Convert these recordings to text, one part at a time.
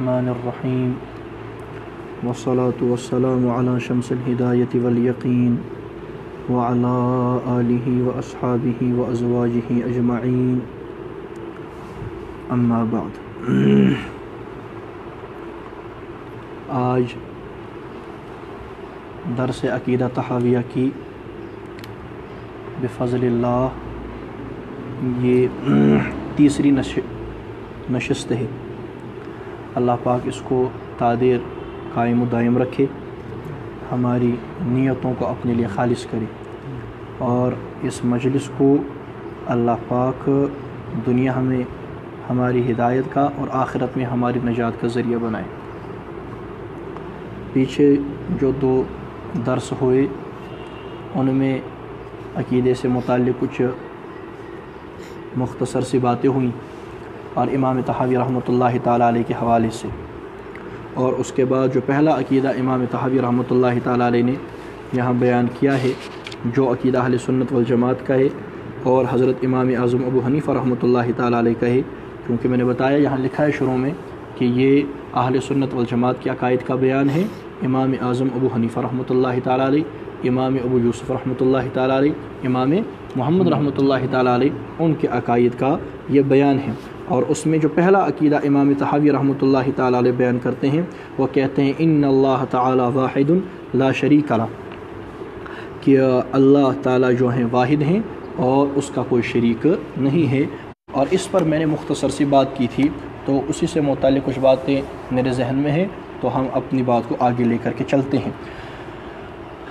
الرحمن الرحیم والصلاة والسلام علی شمس الہدایۃ والیقین وعلی آلہ واصحابہ وازواجہ اجمعین اما بعد۔ آج درس عقیدہ تحاویہ کی بفضل اللہ یہ تیسری نشست ہے۔ اللہ پاک اس کو تادیر قائم و دائم رکھے، ہماری نیتوں کو اپنے لیے خالص کرے، اور اس مجلس کو اللہ پاک دنیا میں ہماری ہدایت کا اور آخرت میں ہماری نجات کا ذریعہ بنائے۔ پیچھے جو دو درس ہوئے ان میں عقیدے سے متعلق کچھ مختصر سی باتیں ہوئیں اور امام طحاوی رحمۃ اللہ تعالیٰ علیہ کے حوالے سے، اور اس کے بعد جو پہلا عقیدہ امام طحاوی رحمۃ اللہ تعالیٰ علیہ نے یہاں بیان کیا ہے، جو عقیدہ اہل سنت والجماعت کا ہے اور حضرت امام اعظم ابو حنیفہ رحمۃ اللہ تعالیٰ علیہ کا ہے، کیونکہ میں نے بتایا یہاں لکھا ہے شروع میں کہ یہ اہل سنت والجماعت کے عقائد کا بیان ہے۔ امام اعظم ابو حنیفہ رحمۃ اللہ تعالیٰ علیہ، امام ابو یوسف رحمۃ اللہ تعالیٰ علیہ، امام محمد رحمۃ اللہ تعالیٰ علیہ، ان کے عقائد کا یہ بیان ہے۔ اور اس میں جو پہلا عقیدہ امام طحاوی رحمۃ اللہ تعالیٰ علیہ بیان کرتے ہیں، وہ کہتے ہیں ان اللہ تعالیٰ واحد لا شریک لہ، کہ اللہ تعالیٰ جو ہیں واحد ہیں اور اس کا کوئی شریک نہیں ہے۔ اور اس پر میں نے مختصر سی بات کی تھی، تو اسی سے متعلق کچھ باتیں میرے ذہن میں ہیں، تو ہم اپنی بات کو آگے لے کر کے چلتے ہیں۔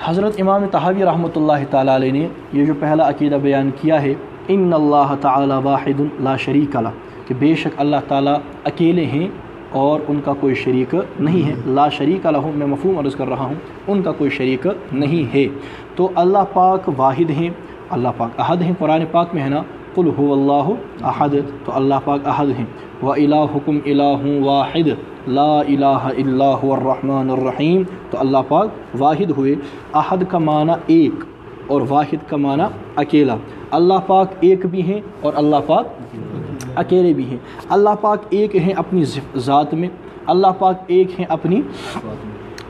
حضرت امام طحاوی رحمۃ اللہ تعالیٰ علیہ نے یہ جو پہلا عقیدہ بیان کیا ہے، ان اللہ تعالیٰ واحد لا شریک لہ، کہ بے شک اللہ تعالیٰ اکیلے ہیں اور ان کا کوئی شریک نہیں ہے۔ لا شریک لہ میں مفہوم عرض کر رہا ہوں، ان کا کوئی شریک نہیں ہے۔ تو اللہ پاک واحد ہیں، اللہ پاک احد ہیں، قرآن پاک میں ہے نا قل هو اللہ احد، تو اللہ پاک احد ہیں۔ وَإِلَٰهُكُمْ إِلَٰهٌ وَاحِدٌ لَا إِلَٰهَ إِلَّا هُوَ الرَّحْمَٰنُ الرَّحِيمُ، تو اللہ پاک واحد ہوئے۔ احد کا معنی ایک اور واحد کا معنی اکیلا۔ اللہ پاک ایک بھی ہیں اور اللہ پاک اکیلے بھی ہیں۔ اللہ پاک ایک ہیں اپنی ذات میں، اللہ پاک ایک ہیں اپنی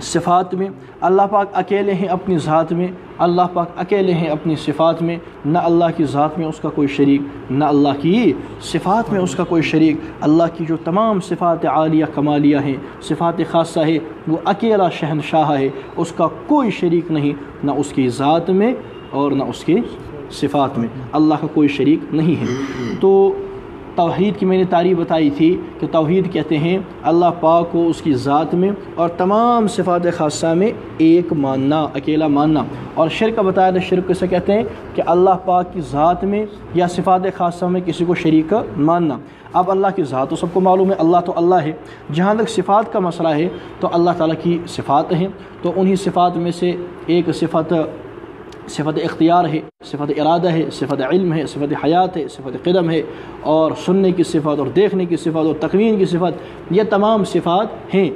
صفات میں، اللہ پاک اکیلے ہیں اپنی ذات میں، اللہ پاک اکیلے ہیں اپنی صفات میں، نہ اللہ کی ذات میں اس کا کوئی شریک، نہ اللہ کی صفات میں اس کا کوئی شریک۔ اللہ کی جو تمام صفات عالیہ کمالیہ ہیں، صفات خاصہ ہے، وہ اکیلا شہنشاہ ہے، اس کا کوئی شریک نہیں، نہ اس کی ذات میں اور نہ اس کی صفات میں، اللہ کا کوئی شریک نہیں ہے۔ تو توحید کی میں نے تعریف بتائی تھی کہ توحید کہتے ہیں اللہ پاک کو اس کی ذات میں اور تمام صفات خاصہ میں ایک ماننا، اکیلا ماننا۔ اور شرک بتایا تھا، شرک کسے کہتے ہیں کہ اللہ پاک کی ذات میں یا صفات خاصہ میں کسی کو شریک ماننا۔ اب اللہ کی ذات تو سب کو معلوم ہے، اللہ تو اللہ ہے۔ جہاں تک صفات کا مسئلہ ہے تو اللہ تعالیٰ کی صفات ہیں، تو انہی صفات میں سے ایک صفت اختیار ہے، صفت ارادہ ہے، صفت علم ہے، صفت حیات ہے، صفت قدم ہے، اور سننے کی صفت اور دیکھنے کی صفت اور تکوین کی صفت، یہ تمام صفات ہیں۔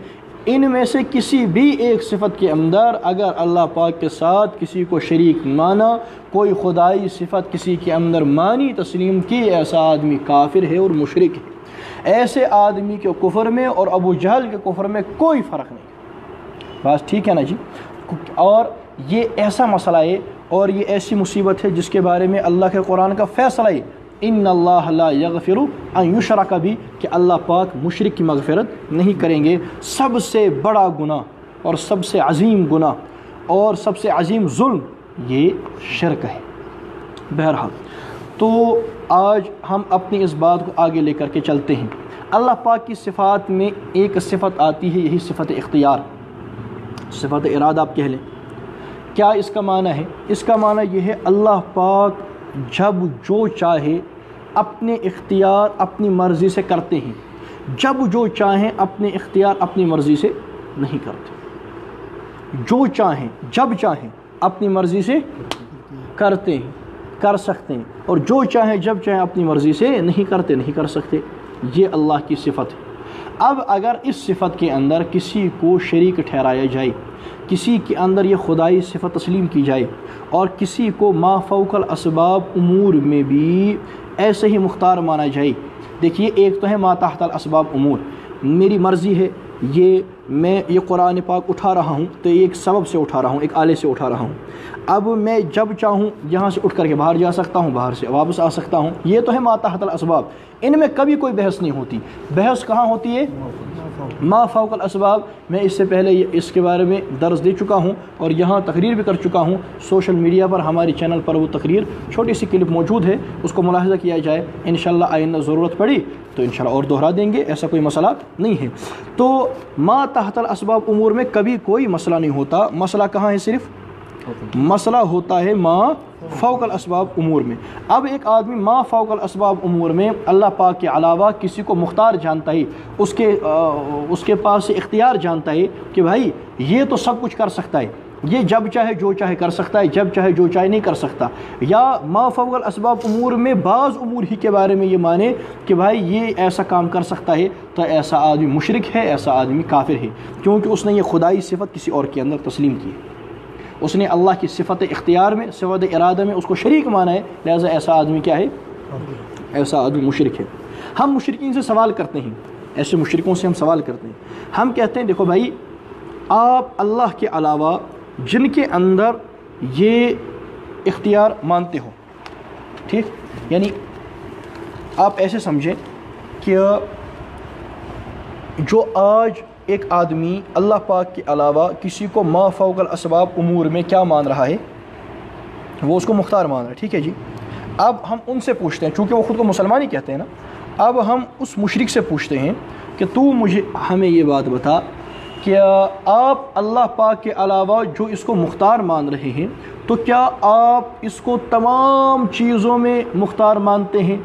ان میں سے کسی بھی ایک صفت کے اندر اگر اللہ پاک کے ساتھ کسی کو شریک مانا، کوئی خدائی صفت کسی کے اندر مانی تسلیم کی، ایسا آدمی کافر ہے اور مشرک ہے۔ ایسے آدمی کے کفر میں اور ابو جہل کے کفر میں کوئی فرق نہیں۔ بس ٹھیک ہے نا جی؟ اور یہ ایسا مسئلہ ہے اور یہ ایسی مصیبت ہے جس کے بارے میں اللہ کے قرآن کا فیصلہ ہے، ان اللہ لا یغفر ان یشرک بہ، کہ اللہ پاک مشرک کی مغفرت نہیں کریں گے۔ سب سے بڑا گناہ اور سب سے عظیم گناہ اور سب سے عظیم ظلم یہ شرک ہے۔ بہرحال تو آج ہم اپنی اس بات کو آگے لے کر کے چلتے ہیں۔ اللہ پاک کی صفات میں ایک صفت آتی ہے، یہی صفت اختیار، صفت ارادہ آپ کہہ لیں۔ کیا اس کا معنی ہے؟ اس کا معنی یہ ہے اللہ پاک جب جو چاہے اپنے اختیار اپنی مرضی سے کرتے ہیں، جب جو چاہیں اپنے اختیار اپنی مرضی سے نہیں کرتے، جو چاہیں جب چاہیں اپنی مرضی سے کرتے ہیں، کر سکتے ہیں، اور جو چاہیں جب چاہیں اپنی مرضی سے نہیں کرتے، نہیں کر سکتے۔ یہ اللہ کی صفت ہے۔ اب اگر اس صفت کے اندر کسی کو شریک ٹھہرایا جائے، کسی کے اندر یہ خدائی صفت تسلیم کی جائے، اور کسی کو ما فوق الاسباب امور میں بھی ایسے ہی مختار مانا جائے، دیکھیے ایک تو ہے ما تحت الاسباب امور، میری مرضی ہے، میں یہ قرآن پاک اٹھا رہا ہوں تو ایک سبب سے اٹھا رہا ہوں، ایک آلے سے اٹھا رہا ہوں، اب میں جب چاہوں یہاں سے اٹھ کر کے باہر جا سکتا ہوں، باہر سے واپس آ سکتا ہوں، یہ تو ہے ما تحت الاسباب، ان میں کبھی کوئی بحث نہیں ہوتی۔ بحث کہاں ہوتی ہے؟ ما فوق الاسباب۔ میں اس سے پہلے اس کے بارے میں درس دے چکا ہوں اور یہاں تقریر بھی کر چکا ہوں، سوشل میڈیا پر ہمارے چینل پر وہ تقریر چھوٹی سی کلپ موجود ہے، اس کو ملاحظہ کیا جائے، انشاءاللہ آئندہ ضرورت پڑی تو انشاءاللہ اور دہرا دیں گے، ایسا کوئی مسئلہ نہیں ہے۔ تو ما تحت الاسباب امور میں کبھی کوئی مسئلہ نہیں ہوتا، مسئلہ کہاں ہے؟ صرف مسئلہ ہوتا ہے ما فوق الاسباب امور میں۔ اب ایک آدمی ما فوق الاسباب امور میں اللہ پاک کے علاوہ کسی کو مختار جانتا ہے، اس کے پاس سے اختیار جانتا ہے کہ بھائی یہ تو سب کچھ کر سکتا ہے، یہ جب چاہے جو چاہے کر سکتا ہے، جب چاہے جو چاہے نہیں کر سکتا، یا ما فوق الاسباب امور میں بعض امور ہی کے بارے میں یہ مانے کہ بھائی یہ ایسا کام کر سکتا ہے، تو ایسا آدمی مشرک ہے، ایسا آدمی کافر ہے، کیونکہ اس نے یہ خدائی صفت کسی اور کے اندر تسلیم کی ہے، اس نے اللہ کی صفت اختیار میں، صفت ارادہ میں اس کو شریک مانا ہے، لہذا ایسا آدمی کیا ہے؟ ایسا آدمی مشرک ہے۔ ہم مشرکین سے سوال کرتے ہیں، ایسے مشرکوں سے ہم سوال کرتے ہیں، ہم کہتے ہیں دیکھو بھائی آپ اللہ کے علاوہ جن کے اندر یہ اختیار مانتے ہو، ٹھیک، یعنی آپ ایسے سمجھیں کہ جو آج ایک آدمی اللہ پاک کے علاوہ کسی کو ما فوق الاسباب امور میں کیا مان رہا ہے؟ وہ اس کو مختار مان رہا ہے، ٹھیک ہے جی۔ اب ہم ان سے پوچھتے ہیں، چونکہ وہ خود کو مسلمان ہی کہتے ہیں نا، اب ہم اس مشرک سے پوچھتے ہیں کہ تو ہمیں یہ بات بتا کہ آپ اللہ پاک کے علاوہ جو اس کو مختار مان رہے ہیں تو کیا آپ اس کو تمام چیزوں میں مختار مانتے ہیں؟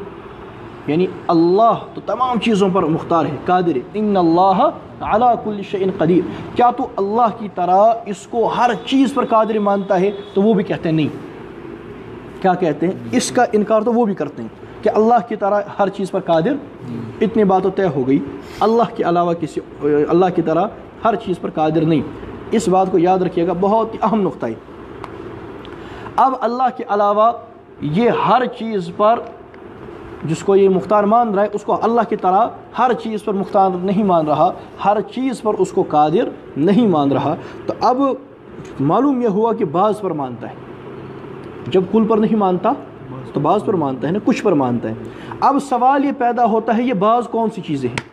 یعنی اللہ تو تمام چیزوں پر مختار ہے، قادر ہے، ان اللہ علی کل شیء قدیر، کیا تو اللہ کی طرح اس کو ہر چیز پر قادر مانتا ہے؟ تو وہ بھی کہتے ہیں نہیں۔ کیا کہتے ہیں؟ اس کا انکار تو وہ بھی کرتے ہیں کہ اللہ کی طرح ہر چیز پر قادر، اتنی بات تو طے ہو گئی، اللہ کے علاوہ اللہ کی طرح ہر چیز پر قادر نہیں۔ اس بات کو یاد رکھیے گا، بہت ہی اہم نقطہ ہے۔ اب اللہ کے علاوہ یہ ہر چیز پر جس کو یہ مختار مان رہا ہے، اس کو اللہ کی طرح ہر چیز پر مختار نہیں مان رہا، ہر چیز پر اس کو قادر نہیں مان رہا، تو اب معلوم یہ ہوا کہ بعض پر مانتا ہے، جب کل پر نہیں مانتا تو بعض پر مانتا ہے نا، کچھ پر مانتا ہے۔ اب سوال یہ پیدا ہوتا ہے یہ بعض کون سی چیزیں ہیں؟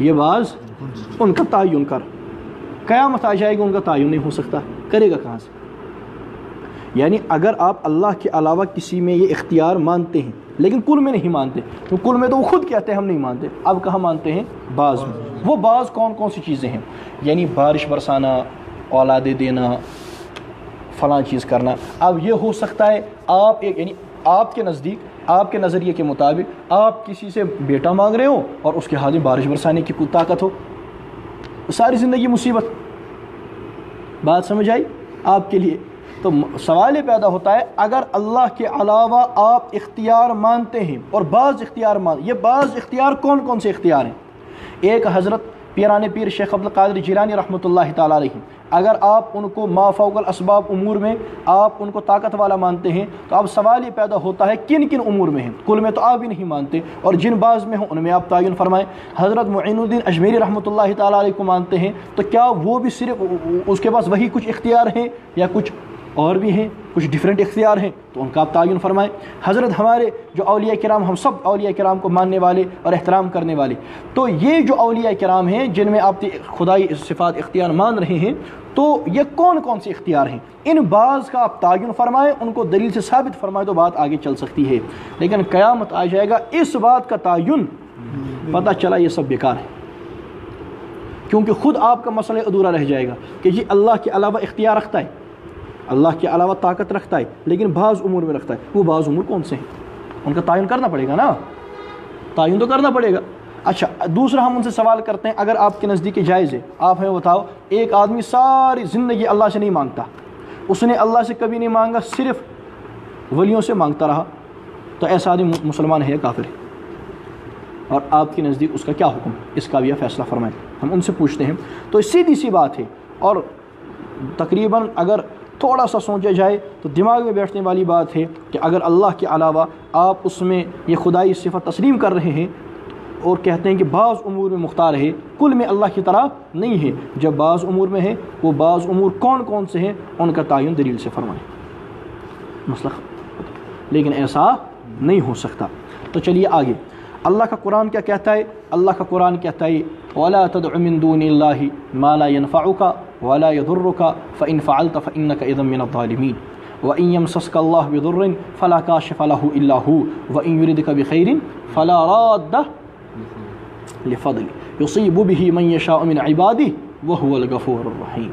یہ بعض ان کا تعین کر، قیامت آ جائے گا ان کا تعین نہیں ہو سکتا، کرے گا کہاں سے؟ یعنی اگر آپ اللہ کے علاوہ کسی میں یہ اختیار مانتے ہیں لیکن کل میں نہیں مانتے، تو کل میں تو وہ خود کہتے ہیں ہم نہیں مانتے، اب کہاں مانتے ہیں؟ بعض میں۔ وہ بعض کون کون سی چیزیں ہیں؟ یعنی بارش برسانا، اولادیں دینا، فلاں چیز کرنا۔ اب یہ ہو سکتا ہے آپ یعنی آپ کے نزدیک، آپ کے نظریے کے مطابق آپ کسی سے بیٹا مانگ رہے ہو اور اس کے ہاتھ میں بارش برسانے کی کوئی طاقت ہو، ساری زندگی مصیبت۔ بات سمجھ آئی آپ کے لیے؟ تو سوال یہ پیدا ہوتا ہے اگر اللہ کے علاوہ آپ اختیار مانتے ہیں اور بعض اختیار یہ بعض اختیار کون کون سے اختیار ہیں؟ ایک حضرت پیران پیر شیخ عبد القادر جیلانی رحمۃ اللہ تعالیٰ علیہ، اگر آپ ان کو ما فوق الاسباب امور میں آپ ان کو طاقت والا مانتے ہیں تو اب سوال یہ پیدا ہوتا ہے کن کن امور میں ہیں؟ کل میں تو آپ بھی نہیں مانتے، اور جن بعض میں ہوں ان میں آپ تعین فرمائیں۔ حضرت معین الدین اجمیری رحمۃ اللہ تعالیٰ علیہ کو مانتے ہیں تو کیا وہ بھی صرف اس کے پاس وہی کچھ اختیار ہیں یا کچھ اور بھی ہیں، کچھ ڈیفرنٹ اختیار ہیں؟ تو ان کا آپ تعین فرمائیں۔ حضرت ہمارے جو اولیاء کرام، ہم سب اولیاء کرام کو ماننے والے اور احترام کرنے والے، تو یہ جو اولیاء کرام ہیں جن میں آپ خدائی صفات اختیار مان رہے ہیں، تو یہ کون کون سے اختیار ہیں؟ ان بعض کا آپ تعین فرمائیں، ان کو دلیل سے ثابت فرمائیں تو بات آگے چل سکتی ہے، لیکن قیامت آ جائے گا اس بات کا تعین پتہ چلا یہ سب بیکار ہے، کیونکہ خود آپ کا مسئلہ ادھورا رہ جائے گا کہ یہ اللہ کے علاوہ اختیار رکھتا ہے، اللہ کے علاوہ طاقت رکھتا ہے، لیکن بعض امور میں رکھتا ہے، وہ بعض امور کون سے ہیں؟ ان کا تعین کرنا پڑے گا نا، تعین تو کرنا پڑے گا۔ اچھا، دوسرا ہم ان سے سوال کرتے ہیں اگر آپ کے نزدیک جائز ہے، آپ ہمیں بتاؤ ایک آدمی ساری زندگی اللہ سے نہیں مانگتا، اس نے اللہ سے کبھی نہیں مانگا، صرف ولیوں سے مانگتا رہا، تو ایسا آدمی مسلمان ہے یا کافر ہے؟ اور آپ کے نزدیک اس کا کیا حکم؟ اس کا بھی فیصلہ فرمائیں۔ ہم ان سے پوچھتے ہیں، تو سیدھی سی بات ہے، اور تقریباً اگر تھوڑا سا سوچا جائے تو دماغ میں بیٹھنے والی بات ہے کہ اگر اللہ کے علاوہ آپ اس میں یہ خدائی صفت تسلیم کر رہے ہیں اور کہتے ہیں کہ بعض امور میں مختار ہے، کل میں اللہ کی طرح نہیں ہے۔ جب بعض امور میں ہے، وہ بعض امور کون کون سے ہیں ان کا تعین دلیل سے فرمائیں، مسئلہ، لیکن ایسا نہیں ہو سکتا۔ تو چلیے آگے، اللہ کا قرآن کیا کہتا ہے؟ اللہ کا قرآن کہتا ہے وَلَا تَدْعُ مِن دُونِ اللَّهِ مَا لَا يَنفَعُكَ وَلَا يَضُرُّكَ فَإِن فَعَلْتَ فَإِنَّكَ إِذًا مِنَ الظَّالِمِينَ وَإِن يَمْسَسْكَ اللَّهُ بِضُرٍّ فَلَا كَاشِفَ لَهُ إِلَّا هُوَ وَإِن يُرِدْكَ بِخَيْرٍ فَلَا رَادَّ لِفَضْلِهِ يُصِيبُ بِهِ مَن يَشَاءُ مِنْ عِبَادِهِ وَهُوَ الْغَفُورُ الرَّحِيمُ۔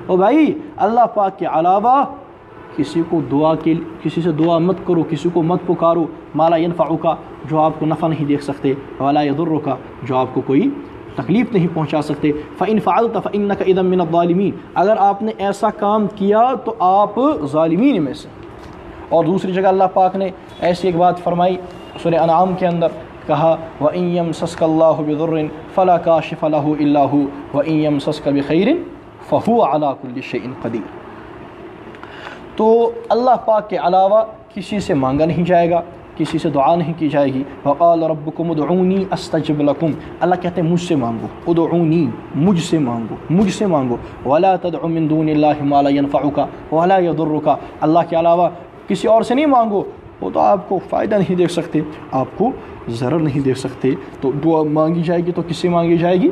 اور بھائی اللہ پاک کے علاوہ کسی کو کسی سے دعا مت کرو، کسی کو مت پکارو، مالا ینفعک، جو آپ کو نفع نہیں دے سکتے، ولا یضرک، جو آپ کو کوئی تکلیف نہیں پہنچا سکتے، فإن فعلت فإنک اذا من الظالمین، اگر آپ نے ایسا کام کیا تو آپ ظالمین میں سے۔ اور دوسری جگہ اللہ پاک نے ایسی ایک بات فرمائی سورہ انعام کے اندر، کہا وَإِن يَمْسَسْكَ اللَّهُ بِضُرٍّ فَلَا كَاشِفَ لَهُ إِلَّا هُوَ وَإِن يَمْسَسْكَ بِخَيْرٍ فَهُوَ عَلَى كُلِّ شَيْءٍ قَدِيرٌ۔ تو اللہ پاک کے علاوہ کسی سے مانگا نہیں جائے گا، کسی سے دعا نہیں کی جائے گی۔ وَقَالَ رَبُّكُمُ ادْعُونِي أَسْتَجِبْ لَكُمْ، اللہ کہتے ہیں مجھ سے مانگو، ادعونی، مجھ سے مانگو، مجھ سے مانگو۔ وَلَا تَدْعُ مِن دُونِ اللَّهِ مَا لَا يَنفَعُكَ وَلَا يَضُرُّكَ، اللہ کے علاوہ کسی اور سے نہیں مانگو، وہ تو آپ کو فائدہ نہیں دے سکتے، آپ کو ضرر نہیں دے سکتے۔ تو دعا مانگی جائے گی تو کس سے مانگی جائے گی؟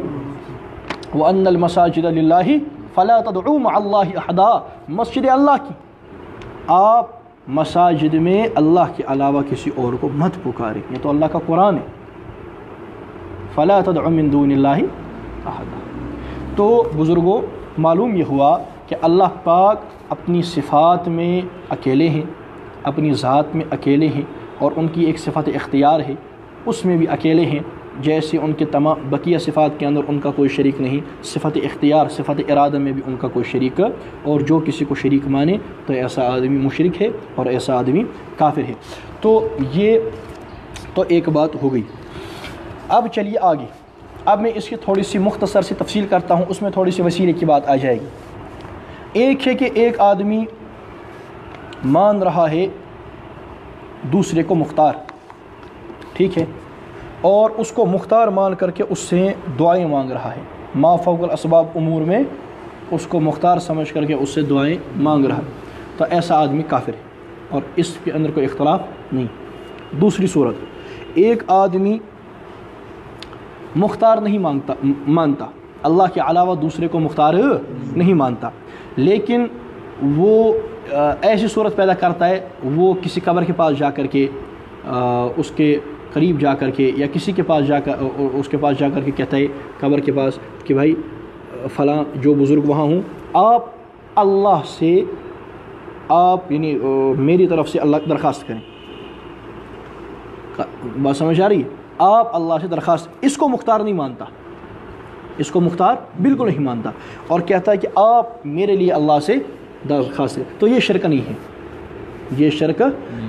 وَأَنَّ الْمَسَاجِدَ لِلَّهِ فَلَا تَدْعُوا مَعَ اللَّهِ أَحَدًا، مسجد اللہ کی، آپ مساجد میں اللہ کے علاوہ کسی اور کو مت پکاریں، یہ تو اللہ کا قرآن ہے، فَلَا تَدْعُوا مِن دُونِ اللَّهِ أَحَدًا۔ تو بزرگوں، معلوم یہ ہوا کہ اللہ پاک اپنی صفات میں اکیلے ہیں، اپنی ذات میں اکیلے ہیں، اور ان کی ایک صفت اختیار ہے، اس میں بھی اکیلے ہیں، جیسے ان کے تمام بقیہ صفات کے اندر ان کا کوئی شریک نہیں۔ صفت اختیار، صفت ارادہ میں بھی ان کا کوئی شریک، اور جو کسی کو شریک مانے تو ایسا آدمی مشرک ہے اور ایسا آدمی کافر ہے۔ تو یہ تو ایک بات ہو گئی۔ اب چلیے آگے، اب میں اس کی تھوڑی سی مختصر سی تفصیل کرتا ہوں، اس میں تھوڑی سی وسیلے کی بات آ جائے گی۔ ایک ہے کہ ایک آدمی مان رہا ہے دوسرے کو مختار، ٹھیک ہے، اور اس کو مختار مان کر کے اس سے دعائیں مانگ رہا ہے، ما فوق الاسباب امور میں اس کو مختار سمجھ کر کے اس سے دعائیں مانگ رہا ہے، تو ایسا آدمی کافر ہے، اور اس کے اندر کوئی اختلاف نہیں۔ دوسری صورت، ایک آدمی مختار نہیں مانتا، اللہ کے علاوہ دوسرے کو مختار نہیں مانتا، لیکن وہ ایسی صورت پیدا کرتا ہے، وہ کسی قبر کے پاس جا کر کے اس کے قریب جا کر کے، یا کسی کے پاس جا کر اس کے پاس جا کر کے کہتا ہے قبر کے پاس کہ بھائی فلاں جو بزرگ وہاں ہوں، آپ اللہ سے آپ یعنی میری طرف سے اللہ درخواست کریں، بات سمجھ آ رہی ہے؟ آپ اللہ سے درخواست، اس کو مختار نہیں مانتا، اس کو مختار بالکل نہیں مانتا، اور کہتا ہے کہ آپ میرے لیے اللہ سے درخواست کریں، تو یہ شرک نہیں ہے، یہ شرک،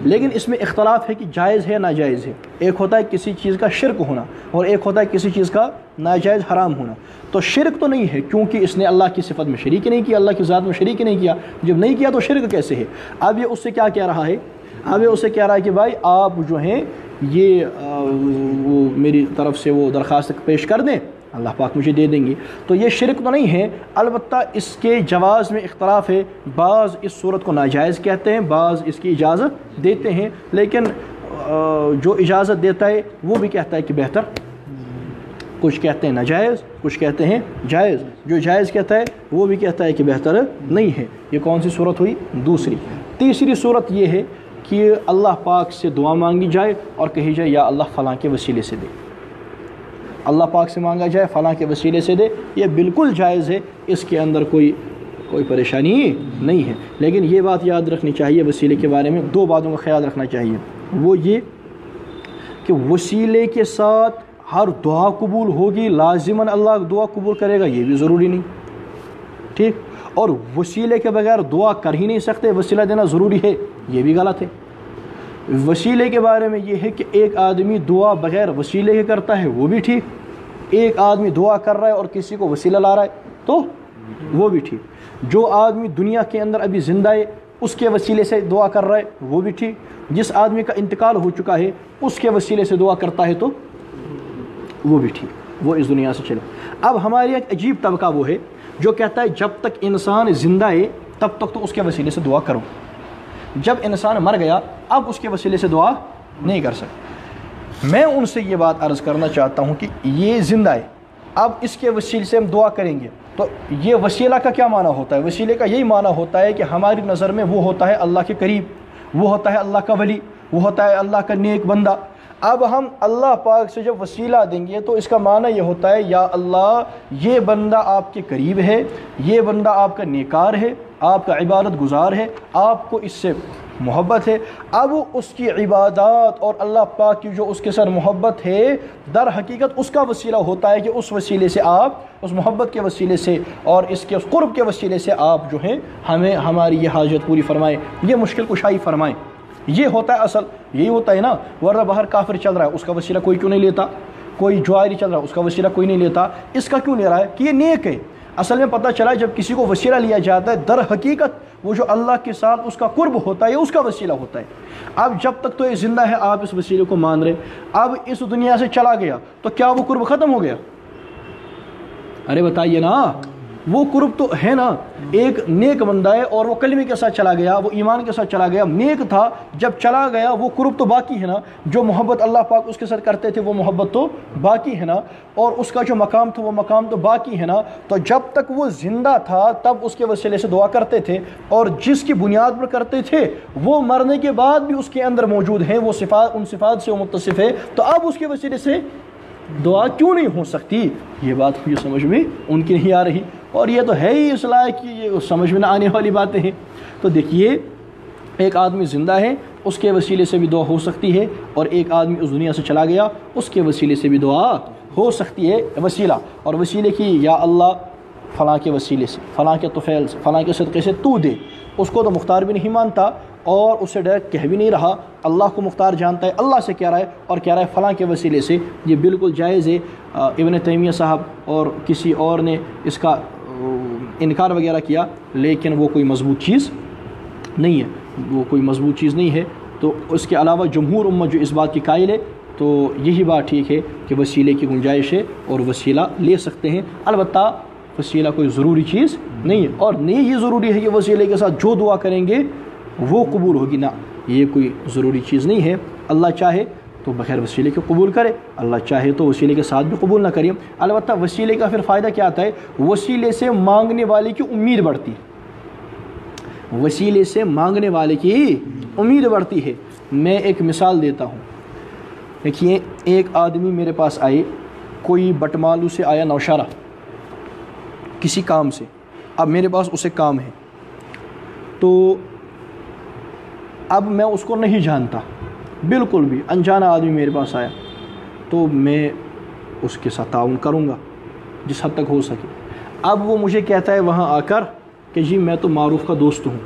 لیکن اس میں اختلاف ہے کہ جائز ہے ناجائز ہے۔ ایک ہوتا ہے کسی چیز کا شرک ہونا، اور ایک ہوتا ہے کسی چیز کا ناجائز حرام ہونا۔ تو شرک تو نہیں ہے، کیونکہ اس نے اللہ کی صفت میں شریک نہیں کیا، اللہ کی ذات میں شریک نہیں کیا، جب نہیں کیا تو شرک کیسے ہے؟ اب یہ اس سے کیا کہہ رہا ہے؟ اب یہ اس سے کہہ رہا ہے کہ بھائی آپ جو ہیں یہ وہ میری طرف سے وہ درخواست پیش کر دیں، اللہ پاک مجھے دے دیں گے، تو یہ شرک تو نہیں ہے۔ البتہ اس کے جواز میں اختلاف ہے، بعض اس صورت کو ناجائز کہتے ہیں، بعض اس کی اجازت دیتے ہیں، لیکن جو اجازت دیتا ہے وہ بھی کہتا ہے کہ بہتر، کچھ کہتے ہیں ناجائز، کچھ کہتے ہیں جائز، جو جائز کہتا ہے وہ بھی کہتا ہے کہ بہتر نہیں ہے۔ یہ کون سی صورت ہوئی؟ دوسری۔ تیسری صورت یہ ہے کہ اللہ پاک سے دعا مانگی جائے اور کہی جائے یا اللہ فلاں کے وسیلے سے دے، اللہ پاک سے مانگا جائے فلاں کے وسیلے سے دے، یہ بالکل جائز ہے، اس کے اندر کوئی پریشانی نہیں ہے۔ لیکن یہ بات یاد رکھنی چاہیے وسیلے کے بارے میں، دو باتوں کا خیال رکھنا چاہیے، وہ یہ کہ وسیلے کے ساتھ ہر دعا قبول ہوگی، لازماً اللہ دعا قبول کرے گا، یہ بھی ضروری نہیں، ٹھیک، اور وسیلے کے بغیر دعا کر ہی نہیں سکتے، وسیلہ دینا ضروری ہے، یہ بھی غلط ہے۔ وسیلے کے بارے میں یہ ہے کہ ایک آدمی دعا بغیر وسیلے کے کرتا ہے وہ بھی ٹھیک، ایک آدمی دعا کر رہا ہے اور کسی کو وسیلہ لا رہا ہے تو وہ بھی ٹھیک، جو آدمی دنیا کے اندر ابھی زندہ ہے اس کے وسیلے سے دعا کر رہا ہے وہ بھی ٹھیک، جس آدمی کا انتقال ہو چکا ہے اس کے وسیلے سے دعا کرتا ہے تو وہ بھی ٹھیک, وہ اس دنیا سے چلے. اب ہمارے ایک عجیب طبقہ وہ ہے جو کہتا ہے جب تک انسان زندہ ہے تب تک تو اس کے وسیلے سے دعا کرو, جب انسان مر گیا اب اس کے وسیلے سے دعا نہیں کر سکتے. میں ان سے یہ بات عرض کرنا چاہتا ہوں کہ یہ زندہ ہے, اب اس کے وسیلے سے ہم دعا کریں گے تو یہ وسیلہ کا کیا معنی ہوتا ہے؟ وسیلے کا یہی معنی ہوتا ہے کہ ہماری نظر میں وہ ہوتا ہے اللہ کے قریب, وہ ہوتا ہے اللہ کا ولی, وہ ہوتا ہے اللہ کا نیک بندہ. اب ہم اللہ پاک سے جب وسیلہ دیں گے تو اس کا معنی یہ ہوتا ہے یا اللہ یہ بندہ آپ کے قریب ہے, یہ بندہ آپ کا نیکار ہے, آپ کا عبادت گزار ہے, آپ کو اس سے محبت ہے. اب اس کی عبادات اور اللہ پاک کی جو اس کے ساتھ محبت ہے در حقیقت اس کا وسیلہ ہوتا ہے کہ اس وسیلے سے آپ اس محبت کے وسیلے سے اور اس کے اس قرب کے وسیلے سے آپ جو ہیں ہمیں ہماری یہ حاجت پوری فرمائیں, یہ مشکل کشائی فرمائیں. یہ ہوتا ہے اصل, یہی ہوتا ہے نا. ورنہ باہر کافر چل رہا ہے اس کا وسیلہ کوئی کیوں نہیں لیتا, کوئی جواری چل رہا ہے اس کا وسیلہ کوئی نہیں لیتا, اس کا کیوں لے رہا ہے کہ یہ نیک ہے. اصل میں پتہ چلا جب کسی کو وسیلہ لیا جاتا ہے در حقیقت وہ جو اللہ کے ساتھ اس کا قرب ہوتا ہے اس کا وسیلہ ہوتا ہے. اب جب تک تو یہ زندہ ہے آپ اس وسیلے کو مان رہے, اب اس دنیا سے چلا گیا تو کیا وہ قرب ختم ہو گیا؟ ارے بتائیے نا, وہ قرب تو ہے نا. ایک نیک بندہ ہے اور وہ کلمے کے ساتھ چلا گیا, وہ ایمان کے ساتھ چلا گیا, نیک تھا, جب چلا گیا وہ قرب تو باقی ہے نا. جو محبت اللہ پاک اس کے ساتھ کرتے تھے وہ محبت تو باقی ہے نا, اور اس کا جو مقام تھا وہ مقام تو باقی ہے نا. تو جب تک وہ زندہ تھا تب اس کے وسیلے سے دعا کرتے تھے, اور جس کی بنیاد پر کرتے تھے وہ مرنے کے بعد بھی اس کے اندر موجود ہیں, وہ صفات ان صفات سے وہ متصف ہے, تو اب اس کے وسیلے سے دعا کیوں نہیں ہو سکتی؟ یہ بات مجھے سمجھ میں ان کی نہیں آ رہی, اور یہ تو ہے ہی اصلاح کی یہ سمجھ میں نہ آنے والی باتیں ہیں. تو دیکھیے ایک آدمی زندہ ہے اس کے وسیلے سے بھی دعا ہو سکتی ہے, اور ایک آدمی اس دنیا سے چلا گیا اس کے وسیلے سے بھی دعا ہو سکتی ہے. وسیلہ اور وسیلے کی یا اللہ فلاں کے وسیلے سے, فلاں کے طفیل سے, فلاں کے صدقے سے تو دے, اس کو تو مختار بھی نہیں مانتا اور اس سے ڈائریکٹ کہہ بھی نہیں رہا, اللہ کو مختار جانتا ہے, اللہ سے کہہ رہا ہے اور کہہ رہا ہے فلاں کے وسیلے سے. یہ بالکل جائز ہے. ابن تیمیہ صاحب اور کسی اور نے اس کا انکار وغیرہ کیا, لیکن وہ کوئی مضبوط چیز نہیں ہے, وہ کوئی مضبوط چیز نہیں ہے. تو اس کے علاوہ جمہور امت جو اس بات کی قائل ہے تو یہی بات ٹھیک ہے کہ وسیلے کی گنجائش ہے اور وسیلہ لے سکتے ہیں. البتہ وسیلہ کوئی ضروری چیز نہیں ہے, اور نہیں یہ ضروری ہے کہ وسیلے کے ساتھ جو دعا کریں گے وہ قبول ہوگی, نہ یہ کوئی ضروری چیز نہیں ہے. اللہ چاہے تو بغیر وسیلے کے قبول کرے, اللہ چاہے تو وسیلے کے ساتھ بھی قبول نہ کرے. البتہ وسیلے کا پھر فائدہ کیا آتا ہے؟ وسیلے سے مانگنے والے کی امید بڑھتی ہے, وسیلے سے مانگنے والے کی امید بڑھتی ہے. میں ایک مثال دیتا ہوں. دیکھیے ایک آدمی میرے پاس آئے, کوئی بٹمالو سے آیا نوشہرہ کسی کام سے, اب میرے پاس اسے کام ہے, تو اب میں اس کو نہیں جانتا, بالکل بھی انجانا آدمی میرے پاس آیا, تو میں اس کے ساتھ تعاون کروں گا جس حد تک ہو سکے. اب وہ مجھے کہتا ہے وہاں آ کر کہ جی میں تو معروف کا دوست ہوں,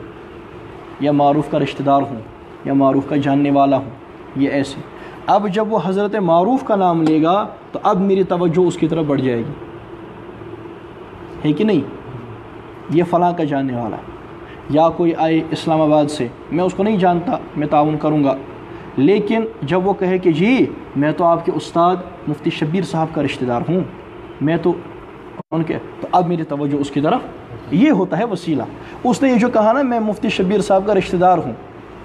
یا معروف کا رشتہ دار ہوں, یا معروف کا جاننے والا ہوں, یہ ایسے. اب جب وہ حضرت معروف کا نام لے گا تو اب میری توجہ اس کی طرف بڑھ جائے گی, ہے کہ نہیں؟ یہ فلاں کا جاننے والا ہے. یا کوئی آئے اسلام آباد سے, میں اس کو نہیں جانتا, میں تعاون کروں گا, لیکن جب وہ کہے کہ جی میں تو آپ کے استاد مفتی شبیر صاحب کا رشتہ دار ہوں, میں تو ان کے, تو اب میری توجہ اس کی طرف, یہ ہوتا ہے وسیلہ. اس نے یہ جو کہا نا میں مفتی شبیر صاحب کا رشتہ دار ہوں,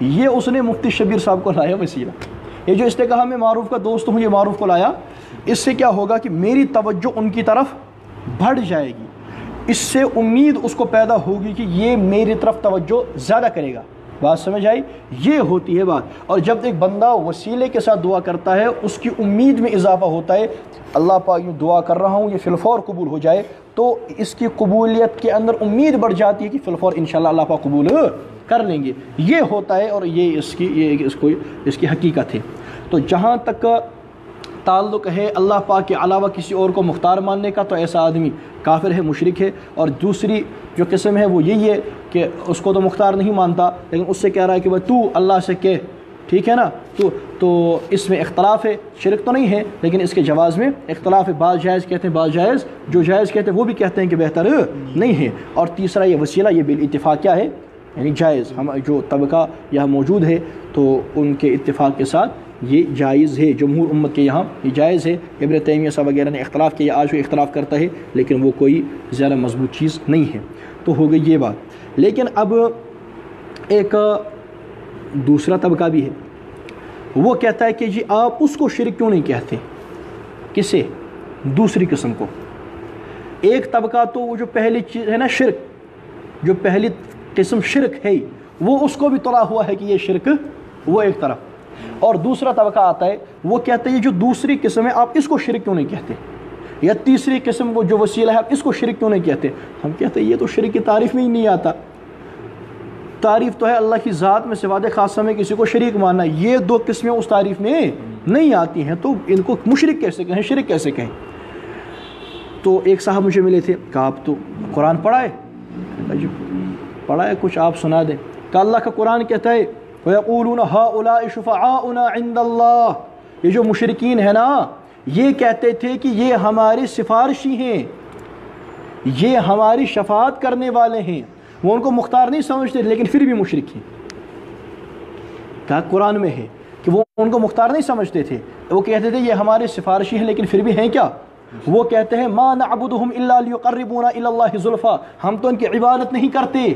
یہ اس نے مفتی شبیر صاحب کو لایا وسیلہ. یہ جو اس نے کہا میں معروف کا دوست ہوں, یہ معروف کو لایا. اس سے کیا ہوگا کہ میری توجہ ان کی طرف بڑھ جائے گی, اس سے امید اس کو پیدا ہوگی کہ یہ میری طرف توجہ زیادہ کرے گا. بات سمجھ آئی؟ یہ ہوتی ہے بات. اور جب ایک بندہ وسیلے کے ساتھ دعا کرتا ہے اس کی امید میں اضافہ ہوتا ہے. اللہ پاک یوں دعا کر رہا ہوں یہ فی الفور قبول ہو جائے, تو اس کی قبولیت کے اندر امید بڑھ جاتی ہے کہ فی الفور انشاءاللہ اللہ پاک قبول کر لیں گے. یہ ہوتا ہے اور یہ اس کی حقیقت ہے. تو جہاں تک تعلق ہے اللہ پاک کے علاوہ کسی اور کو مختار ماننے کا, تو ایسا آدمی کافر ہے, مشرک ہے. اور دوسری جو قسم ہے وہ یہی ہے کہ اس کو تو مختار نہیں مانتا, لیکن اس سے کہہ رہا ہے کہ بھائی تو اللہ سے کہہ, ٹھیک ہے نا, تو اس میں اختلاف ہے. شرک تو نہیں ہے لیکن اس کے جواز میں اختلاف ہے. بعض جائز کہتے ہیں, بعض جائز, جو جائز کہتے ہیں وہ بھی کہتے ہیں کہ بہتر نہیں ہے. اور تیسرا یہ وسیلہ یہ بالاتفاق کیا ہے, یعنی جائز. ہم جو طبقہ یہاں موجود ہے تو ان کے اتفاق کے ساتھ یہ جائز ہے، جمہور امت کے یہاں یہ جائز ہے۔ ابن تیمیہ صاحب وغیرہ نے اختلاف کیا، آج بھی اختلاف کرتا ہے، لیکن وہ کوئی زیادہ مضبوط چیز نہیں ہے۔ تو ہو گئی یہ بات۔ لیکن اب ایک دوسرا طبقہ بھی ہے، وہ کہتا ہے کہ جی آپ اس کو شرک کیوں نہیں کہتے؟ کسے؟ دوسری قسم کو۔ ایک طبقہ تو وہ جو پہلی چیز ہے نا شرک، جو پہلی قسم شرک ہے وہ اس کو بھی تلا ہوا ہے کہ یہ شرک، وہ ایک طرف۔ اور دوسرا طبقہ آتا ہے، وہ کہتے ہیں جو دوسری قسم ہے آپ اس کو شرک کیوں نہیں کہتے؟ یا تیسری قسم وہ جو وسیلہ ہے آپ اس کو شرک کیوں نہیں کہتے؟ ہم کہتے ہیں یہ تو شرک کی تعریف میں ہی نہیں آتا۔ تعریف تو ہے اللہ کی ذات میں صفات خاصہ میں کسی کو شریک ماننا، یہ دو قسمیں اس تعریف میں نہیں آتی ہیں، تو ان کو مشرک کیسے کہیں، شرک کیسے کہیں؟ تو ایک صاحب مجھے ملے تھے، کہا آپ تو قرآن پڑھا ہے؟ جی پڑھا ہے، کچھ آپ سنا دیں۔ کہ اللہ کا قرآن کہتا ہے وَيَقُولُونَ هَؤُلَاءِ شُفَعَاؤُنَا عِندَ اللَّهِ، یہ جو مشرکین ہیں نا یہ کہتے تھے کہ یہ ہمارے سفارشی ہیں، یہ ہماری شفاعت کرنے والے ہیں۔ وہ ان کو مختار نہیں سمجھتے لیکن پھر بھی مشرک ہیں۔ کہا قرآن میں ہے کہ وہ ان کو مختار نہیں سمجھتے تھے، وہ کہتے تھے یہ ہمارے سفارشی ہیں، لیکن پھر بھی ہیں کیا؟ وہ کہتے ہیں مَا نَعْبُدُهُمْ إِلَّا لِيُقَرِّبُونَا إِلَى اللَّهِ زُلْفَىٰ، ہم تو ان کی عبادت نہیں کرتے،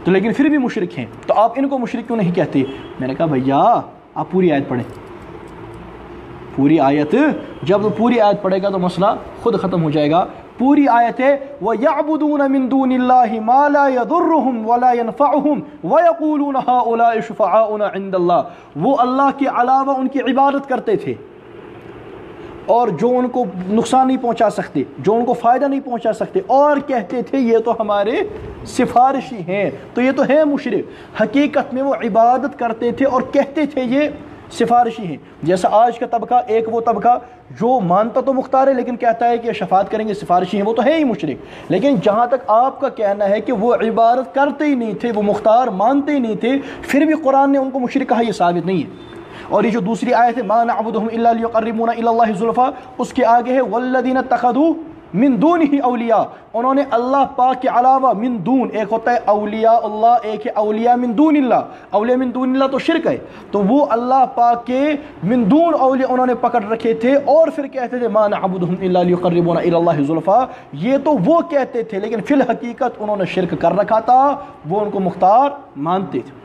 تو لیکن پھر بھی مشرک ہیں، تو آپ ان کو مشرک کیوں نہیں کہتے؟ میں نے کہا بھیا آپ پوری آیت پڑھیں، پوری آیت، جب پوری آیت پڑھے گا تو مسئلہ خود ختم ہو جائے گا۔ پوری آیت ہے وَيَعْبُدُونَ مِن دُونِ اللَّهِ مَا لَا يَضُرُّهُمْ وَلَا يَنفَعُهُمْ وَيَقُولُونَ هَؤُلَاءِ شُفَعَاؤُنَا عِندَ اللَّهِ، وہ اللہ کے علاوہ ان کی عبادت کرتے تھے اور جو ان کو نقصان نہیں پہنچا سکتے، جو ان کو فائدہ نہیں پہنچا سکتے، اور کہتے تھے یہ تو ہمارے سفارشی ہیں، تو یہ تو ہے مشرک۔ حقیقت میں وہ عبادت کرتے تھے اور کہتے تھے یہ سفارشی ہیں۔ جیسا آج کا طبقہ، ایک وہ طبقہ جو مانتا تو مختار ہے لیکن کہتا ہے کہ یہ شفاعت کریں گے سفارشی ہیں، وہ تو ہے ہی مشرک۔ لیکن جہاں تک آپ کا کہنا ہے کہ وہ عبادت کرتے ہی نہیں تھے، وہ مختار مانتے ہی نہیں تھے، پھر بھی قرآن نے ان کو مشرک کہا، یہ ثابت نہیں ہے۔ اور یہ جو دوسری آیت ہے مَا نَعْبُدُهُمْ إِلَّا لِيُقَرِّبُونَا إِلَى اللَّهِ زُلْفَىٰ، اس کے آگے ہے وَالَّذِينَ اتَّخَذُوا مِن دُونِهِ أَوْلِيَاءَ، انہوں نے اللہ پاک کے علاوہ من دون، ایک ہوتا ہے اولیاء اللہ، ایک ہے اولیاء من دون اللہ۔ اولیاء من دون اللہ تو شرک ہے، تو وہ اللہ پاک کے من دون اولیاء انہوں نے پکڑ رکھے تھے، اور پھر کہتے تھے مَا نَعْبُدُهُمْ إِلَّا لِيُقَرِّبُونَا إِلَى اللَّهِ زُلْفَىٰ، یہ تو وہ کہتے تھے لیکن فی الحقیقت انہوں نے شرک کر رکھا تھا، وہ ان کو مختار مانتے تھے۔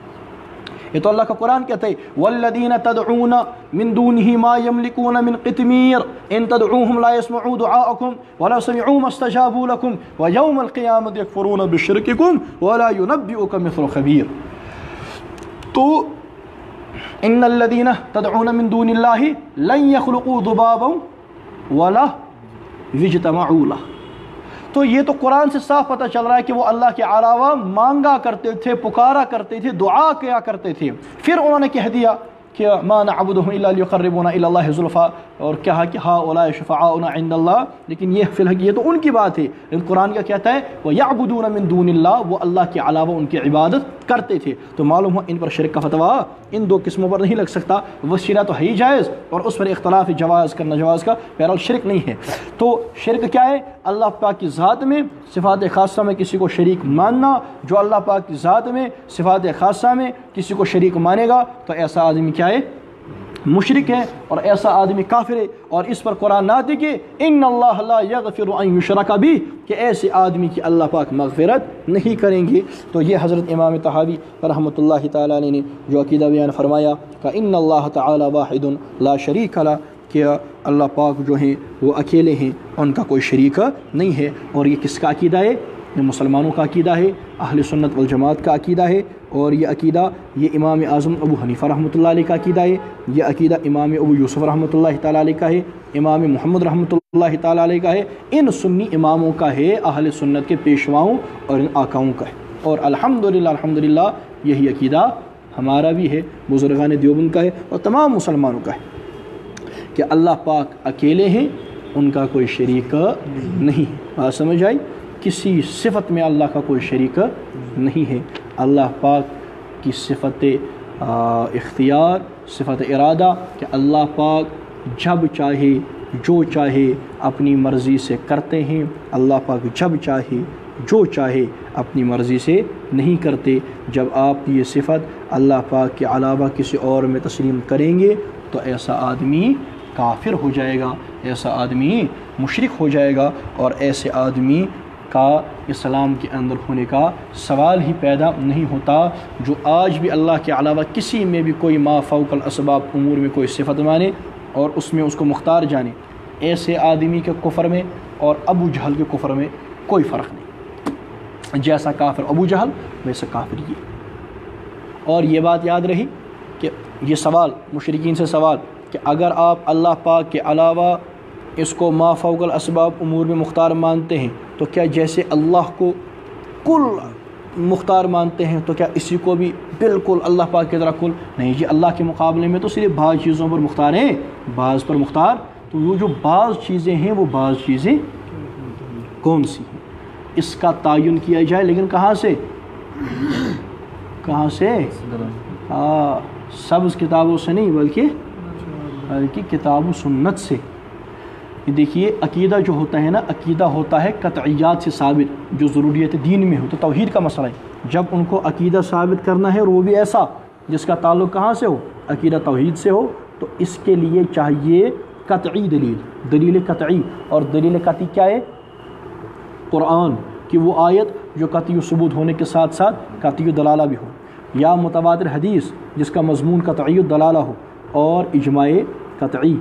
یہ تو اللہ کا قرآن کہتا ہے وَالَّذِينَ تَدْعُونَ مِن دُونِهِ مَا يَمْلِكُونَ مِن قِطْمِيرٍ إِن تَدْعُوهُمْ لَا يَسْمَعُوا دُعَاءَكُمْ وَلَوْ سَمِعُوا مَا اسْتَجَابُوا لَكُمْ وَيَوْمَ الْقِيَامَةِ يَكْفُرُونَ بِشِرْكِكُمْ وَلَا يُنَبِّئُكَ مِثْلُ خَبِيرٍ۔ تو إِنَّ الَّذِينَ تَدْعُونَ مِن دُونِ اللَّهِ لَن يَخْلُقُوا ذُبَابًا وَلَا يَجْتَمِعُوا لَهُ۔ تو یہ تو قرآن سے صاف پتہ چل رہا ہے کہ وہ اللہ کے علاوہ مانگا کرتے تھے، پکارا کرتے تھے، دعا کیا کرتے تھے۔ پھر انہوں نے کہہ دیا کہ مَا نَعْبُدُهُمْ إِلَّا لِيُقَرِّبُونَا إِلَى اللَّهِ زُلْفَىٰ، اور کہا کہ هَؤُلَاءِ شُفَعَاؤُنَا عِندَ اللَّهِ، لیکن یہ فی الحال یہ تو ان کی بات ہے، لیکن قرآن کیا کہتا ہے وَيَعْبُدُونَ مِن دُونِ اللَّهِ، وہ اللہ کے علاوہ ان کی عبادت کرتے تھے۔ تو معلوم ہوا ان پر شرک کا فتویٰ ان دو قسموں پر نہیں لگ سکتا، وسیلہ تو ہے ہی جائز اور اس پر اختلاف جواز کا ناجواز کا، بہرحال شرک نہیں ہے۔ تو شرک کیا ہے؟ اللہ پاک کی ذات میں صفات خاصہ میں کسی کو شریک ماننا۔ جو اللہ پاک کی ذات میں صفات خاصہ میں کسی کو شریک مانے گا تو ایسا آدمی کیا ہے؟ مشرک ہے، اور ایسا آدمی کافر ہے۔ اور اس پر قرآن نازل کہ ان اللہ لا یغفر ان یشرک بہ، کہ ایسے آدمی کی اللہ پاک مغفرت نہیں کریں گے۔ تو یہ حضرت امام طحاوی رحمۃ اللہ تعالیٰ علیہ نے جو عقیدہ بیان فرمایا کہ ان اللہ تعالی واحد لا شریک لہ، کہ اللہ پاک جو ہیں وہ اکیلے ہیں، ان کا کوئی شریک نہیں ہے۔ اور یہ کس کا عقیدہ ہے؟ یہ مسلمانوں کا عقیدہ ہے، اہل سنت والجماعت کا عقیدہ ہے۔ اور یہ عقیدہ یہ امام اعظم ابو حنیفہ رحمۃ اللہ علیہ کا عقیدہ ہے، یہ عقیدہ امام ابو یوسف رحمۃ اللہ تعالیٰ علیہ کا ہے، امام محمد رحمۃ اللہ تعالیٰ علیہ کا ہے، ان سنی اماموں کا ہے، اہل سنت کے پیشواؤں اور ان آقاؤں کا ہے۔ اور الحمدللہ یہی عقیدہ ہمارا بھی ہے، بزرگان دیوبند کا ہے اور تمام مسلمانوں کا ہے کہ اللہ پاک اکیلے ہیں، ان کا کوئی شریک نہیں۔ بات سمجھ آئی؟ کسی صفت میں اللہ کا کوئی شریک نہیں ہے۔ اللہ پاک کی صفت اختیار، صفت ارادہ، کہ اللہ پاک جب چاہے جو چاہے اپنی مرضی سے کرتے ہیں، اللہ پاک جب چاہے جو چاہے اپنی مرضی سے نہیں کرتے۔ جب آپ یہ صفت اللہ پاک کے علاوہ کسی اور میں تسلیم کریں گے تو ایسا آدمی کافر ہو جائے گا، ایسا آدمی مشرک ہو جائے گا، اور ایسے آدمی کا اسلام کے اندر ہونے کا سوال ہی پیدا نہیں ہوتا۔ جو آج بھی اللہ کے علاوہ کسی میں بھی کوئی ما فوق الاسباب امور میں کوئی صفت مانے اور اس میں اس کو مختار جانے، ایسے آدمی کے کفر میں اور ابو جہل کے کفر میں کوئی فرق نہیں۔ جیسا کافر ابو جہل ویسا کافر یہ۔ اور یہ بات یاد رہی کہ یہ سوال مشرکین سے سوال کہ اگر آپ اللہ پاک کے علاوہ اس کو ما فوق الاسباب امور میں مختار مانتے ہیں تو کیا جیسے اللہ کو کل مختار مانتے ہیں تو کیا اسی کو بھی بالکل اللہ پاک کی طرح کل؟ نہیں جی، اللہ کے مقابلے میں تو صرف بعض چیزوں پر مختار ہیں، بعض پر مختار۔ تو وہ جو بعض چیزیں ہیں وہ بعض چیزیں کون سی ہیں اس کا تعین کیا جائے، لیکن کہاں سے؟ کہاں سے؟ سبز کتابوں سے نہیں بلکہ کتاب و سنت سے۔ دیکھیے عقیدہ جو ہوتا ہے نا، عقیدہ ہوتا ہے قطعیات سے ثابت جو ضروریت دین میں ہو، تو توحید کا مسئلہ ہے۔ جب ان کو عقیدہ ثابت کرنا ہے اور وہ بھی ایسا جس کا تعلق کہاں سے ہو؟ عقیدہ توحید سے ہو، تو اس کے لیے چاہیے قطعی دلیل قطعی۔ اور دلیل قطعی کیا ہے؟ قرآن کی وہ آیت جو قطعی ثبوت ہونے کے ساتھ ساتھ قطعی دلالہ بھی ہو، یا متواتر حدیث جس کا مضمون قطعی دلالہ ہو، اور اجماع قطعی۔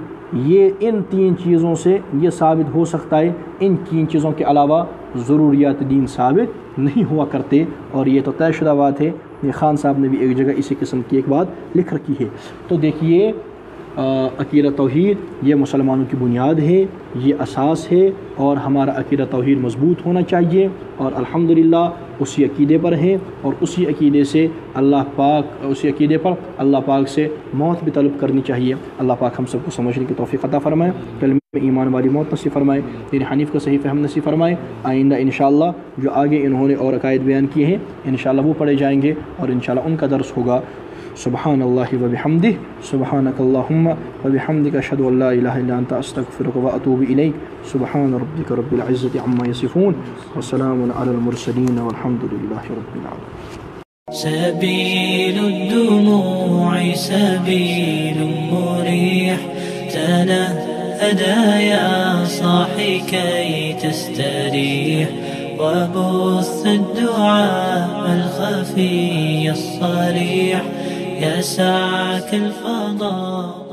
یہ ان تین چیزوں سے یہ ثابت ہو سکتا ہے، ان تین چیزوں کے علاوہ ضروریات دین ثابت نہیں ہوا کرتے، اور یہ تو طے شدہ بات ہے۔ یہ خان صاحب نے بھی ایک جگہ اسی قسم کی ایک بات لکھ رکھی ہے۔ تو دیکھیے عقیدہ توحید یہ مسلمانوں کی بنیاد ہے، یہ اساس ہے، اور ہمارا عقیدہ توحید مضبوط ہونا چاہیے، اور الحمدللہ اسی عقیدے پر ہیں، اور اسی عقیدے پر اللہ پاک سے موت بھی طلب کرنی چاہیے۔ اللہ پاک ہم سب کو سمجھنے کی توفیق عطا فرمائے، کلمہ ایمان والی موت نصیب فرمائے، دین حنیف کا صحیح فہم نصیب فرمائے۔ آئندہ انشاءاللہ جو آگے انہوں نے اور عقائد بیان کیے ہیں انشاءاللہ وہ پڑھے جائیں گے، اور انشاءاللہ ان کا درس ہوگا۔ سبحان اللہ و بحمدہ، سبحانک اللہم و بحمدک، اشہد ان لا الہ الا انت، استغفرک و اتوب الیک۔ سبحان ربک رب العزۃ عما یصفون، وسلام علی المرسلین، والحمد للہ رب العالمین۔ سبيل الدموع سبيل مريح، تنهدى يا صاحي كي تستريح، وبث الدعاء الخفي الصريح يسعك الفضاء.